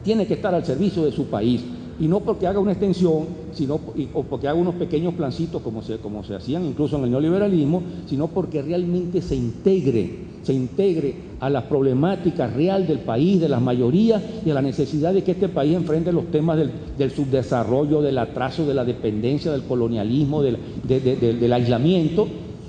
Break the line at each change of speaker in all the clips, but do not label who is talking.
tiene que estar al servicio de su país, y no porque haga una extensión, o porque haga unos pequeños plancitos como se hacían incluso en el neoliberalismo, sino porque realmente se integre a las problemáticas real del país, de las mayorías, y a la necesidad de que este país enfrente los temas del subdesarrollo, del atraso, de la dependencia, del colonialismo, del aislamiento,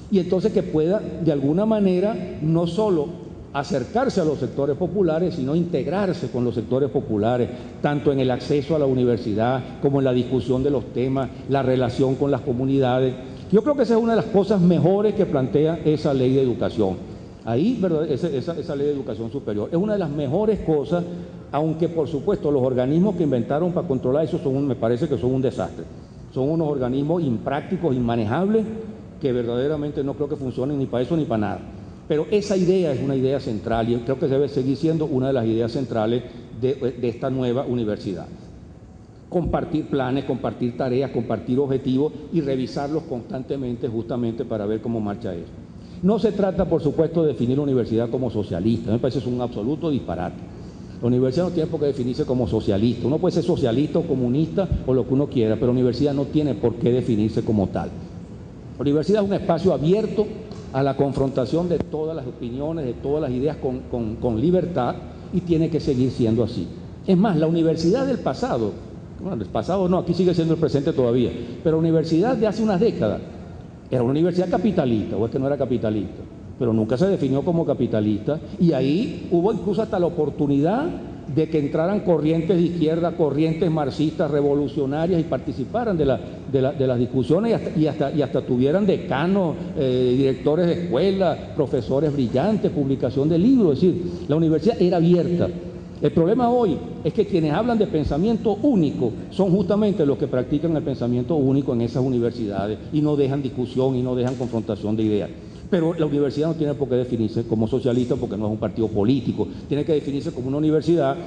y entonces que pueda de alguna manera no solo acercarse a los sectores populares, sino integrarse con los sectores populares, tanto en el acceso a la universidad como en la discusión de los temas, la relación con las comunidades. Yo creo que esa es una de las cosas mejores que plantea esa ley de educación. Ahí, ¿verdad? Esa ley de educación superior es una de las mejores cosas, aunque por supuesto los organismos que inventaron para controlar eso me parece que son un desastre. Son unos organismos imprácticos, inmanejables, que verdaderamente no creo que funcionen ni para eso ni para nada. Pero esa idea es una idea central, y creo que debe seguir siendo una de las ideas centrales de esta nueva universidad. Compartir planes, compartir tareas, compartir objetivos y revisarlos constantemente, justamente para ver cómo marcha eso. No se trata, por supuesto, de definir la universidad como socialista. Me parece que es un absoluto disparate. La universidad no tiene por qué definirse como socialista. Uno puede ser socialista o comunista o lo que uno quiera, pero la universidad no tiene por qué definirse como tal. La universidad es un espacio abierto a la confrontación de todas las opiniones, de todas las ideas con libertad, y tiene que seguir siendo así. Es más, la universidad del pasado, bueno, el pasado no, aquí sigue siendo el presente todavía, pero la universidad de hace unas décadas era una universidad capitalista, o es que no era capitalista, pero nunca se definió como capitalista, y ahí hubo incluso hasta la oportunidad de que entraran corrientes de izquierda, corrientes marxistas, revolucionarias, y participaran de las discusiones, y hasta tuvieran decanos, directores de escuelas, profesores brillantes, publicación de libros. Es decir, la universidad era abierta. El problema hoy es que quienes hablan de pensamiento único son justamente los que practican el pensamiento único en esas universidades, y no dejan discusión y no dejan confrontación de ideas. Pero la universidad no tiene por qué definirse como socialista, porque no es un partido político. Tiene que definirse como una universidad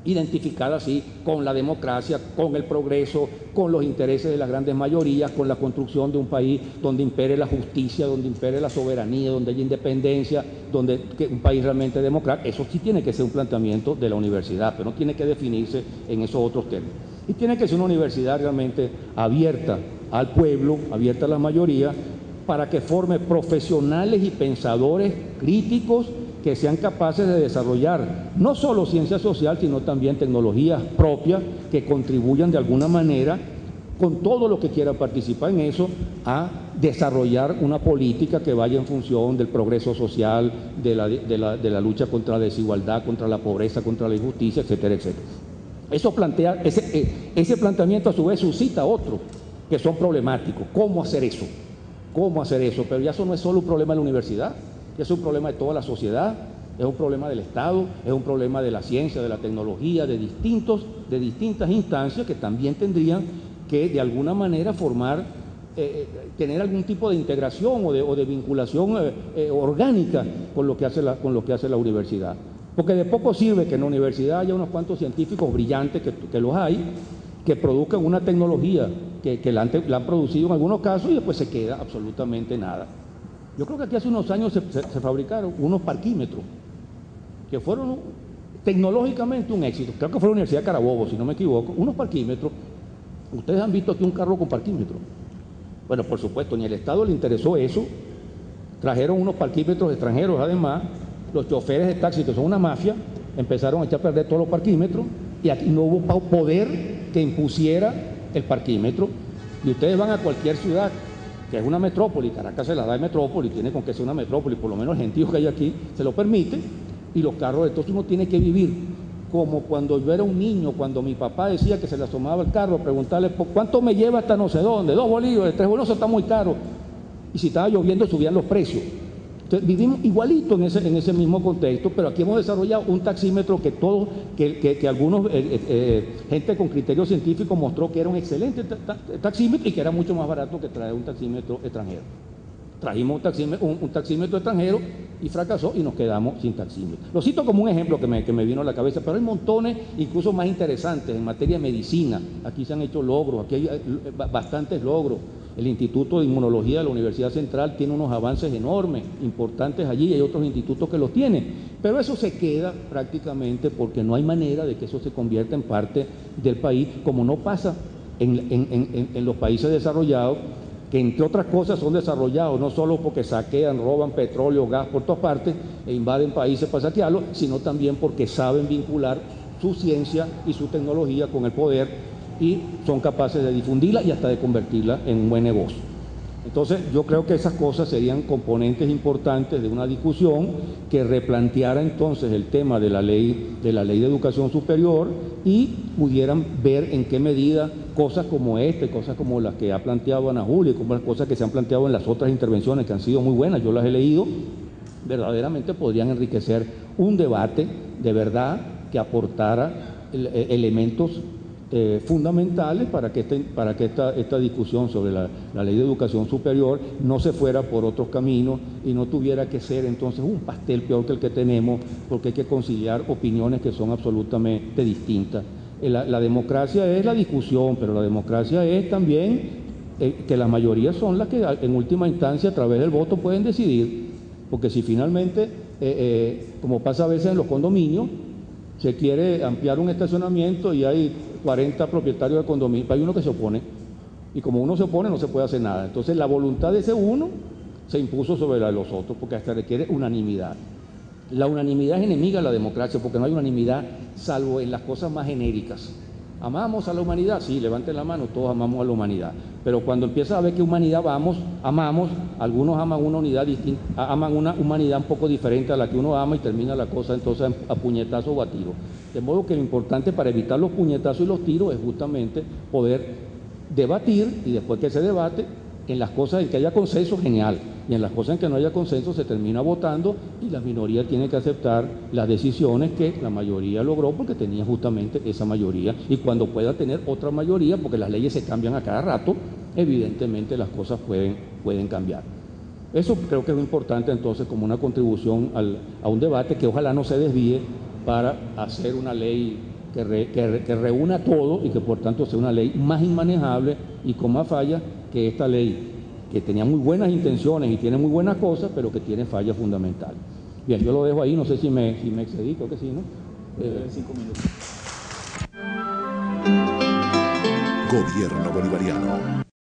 identificada así con la democracia, con el progreso, con los intereses de las grandes mayorías, con la construcción de un país donde impere la justicia, donde impere la soberanía, donde haya independencia, un país realmente democrático. Eso sí tiene que ser un planteamiento de la universidad, pero no tiene que definirse en esos otros términos. Y tiene que ser una universidad realmente abierta al pueblo, abierta a la mayoría, para que forme profesionales y pensadores críticos que sean capaces de desarrollar no solo ciencia social, sino también tecnologías propias que contribuyan de alguna manera, con todo lo que quiera participar en eso, a desarrollar una política que vaya en función del progreso social, de la lucha contra la desigualdad, contra la pobreza, contra la injusticia, etcétera, etcétera. Eso plantea, ese planteamiento a su vez suscita otros que son problemáticos. ¿Cómo hacer eso? ¿Cómo hacer eso? Pero ya eso no es solo un problema de la universidad, ya es un problema de toda la sociedad, es un problema del Estado, es un problema de la ciencia, de la tecnología, de distintas instancias que también tendrían que de alguna manera tener algún tipo de integración o de vinculación orgánica con lo que hace la universidad. Porque de poco sirve que en la universidad haya unos cuantos científicos brillantes, que los hay, que produzcan una tecnología que la han producido en algunos casos, y después se queda absolutamente nada. Yo creo que aquí hace unos años se fabricaron unos parquímetros que fueron tecnológicamente un éxito. Creo que fue la Universidad de Carabobo, si no me equivoco. Unos parquímetros. Ustedes han visto aquí un carro con parquímetro. Bueno, por supuesto, ni al Estado le interesó eso. Trajeron unos parquímetros extranjeros, además. Los choferes de taxi, que son una mafia, empezaron a echar a perder todos los parquímetros, y aquí no hubo poder que impusiera el parquímetro. Y ustedes van a cualquier ciudad que es una metrópoli, Caracas se la da de metrópoli, tiene con que ser una metrópoli, por lo menos el gentío que hay aquí se lo permite, y los carros, entonces uno tiene que vivir como cuando yo era un niño, cuando mi papá decía que se le asomaba el carro, preguntarle, ¿cuánto me lleva hasta no sé dónde? 2 bolívares, 3 bolívares, eso está muy caro. Y si estaba lloviendo, subían los precios. Entonces, vivimos igualito en ese mismo contexto, pero aquí hemos desarrollado un taxímetro que algunos, gente con criterio científico mostró que era un excelente taxímetro, y que era mucho más barato que traer un taxímetro extranjero. Trajimos un taxímetro extranjero y fracasó, y nos quedamos sin taxímetro. Lo cito como un ejemplo que me vino a la cabeza, pero hay montones incluso más interesantes en materia de medicina. Aquí se han hecho logros, aquí hay bastantes logros. El Instituto de Inmunología de la Universidad Central tiene unos avances enormes, importantes allí, y hay otros institutos que los tienen. Pero eso se queda prácticamente porque no hay manera de que eso se convierta en parte del país, como no pasa en los países desarrollados, que entre otras cosas son desarrollados no solo porque saquean, roban petróleo, gas por todas partes e invaden países para saquearlos, sino también porque saben vincular su ciencia y su tecnología con el poder y son capaces de difundirla y hasta de convertirla en un buen negocio. Entonces, yo creo que esas cosas serían componentes importantes de una discusión que replanteara entonces el tema de la ley de educación superior y pudieran ver en qué medida cosas como esta, cosas como las que ha planteado Ana Julia, como las cosas que se han planteado en las otras intervenciones que han sido muy buenas, yo las he leído, verdaderamente podrían enriquecer un debate de verdad que aportara elementos fundamentales para que esta discusión sobre la ley de educación superior no se fuera por otros caminos y no tuviera que ser entonces un pastel peor que el que tenemos, porque hay que conciliar opiniones que son absolutamente distintas. La democracia es la discusión, pero la democracia es también que las mayorías son las que en última instancia a través del voto pueden decidir, porque si finalmente, como pasa a veces en los condominios, se quiere ampliar un estacionamiento y hay 40 propietarios de condominio, hay uno que se opone, y como uno se opone no se puede hacer nada. Entonces la voluntad de ese uno se impuso sobre la de los otros, porque hasta requiere unanimidad. La unanimidad es enemiga de la democracia, porque no hay unanimidad salvo en las cosas más genéricas. ¿Amamos a la humanidad? Sí, levanten la mano, todos amamos a la humanidad. Pero cuando empieza a ver qué humanidad amamos, algunos aman una unidad distinta, aman una humanidad un poco diferente a la que uno ama y termina la cosa entonces a puñetazos o a tiros. De modo que lo importante para evitar los puñetazos y los tiros es justamente poder debatir y después que se debate, en las cosas en que haya consenso, genial, y en las cosas en que no haya consenso se termina votando y la minoría tiene que aceptar las decisiones que la mayoría logró porque tenía justamente esa mayoría, y cuando pueda tener otra mayoría, porque las leyes se cambian a cada rato, evidentemente las cosas pueden cambiar. Eso creo que es lo importante entonces como una contribución a un debate que ojalá no se desvíe para hacer una ley que reúna todo y que por tanto sea una ley más inmanejable y con más fallas que esta ley, que tenía muy buenas intenciones y tiene muy buenas cosas, pero que tiene fallas fundamentales. Bien, yo lo dejo ahí, no sé si me excedí, creo que sí, ¿no? 5 minutos.
Gobierno Bolivariano.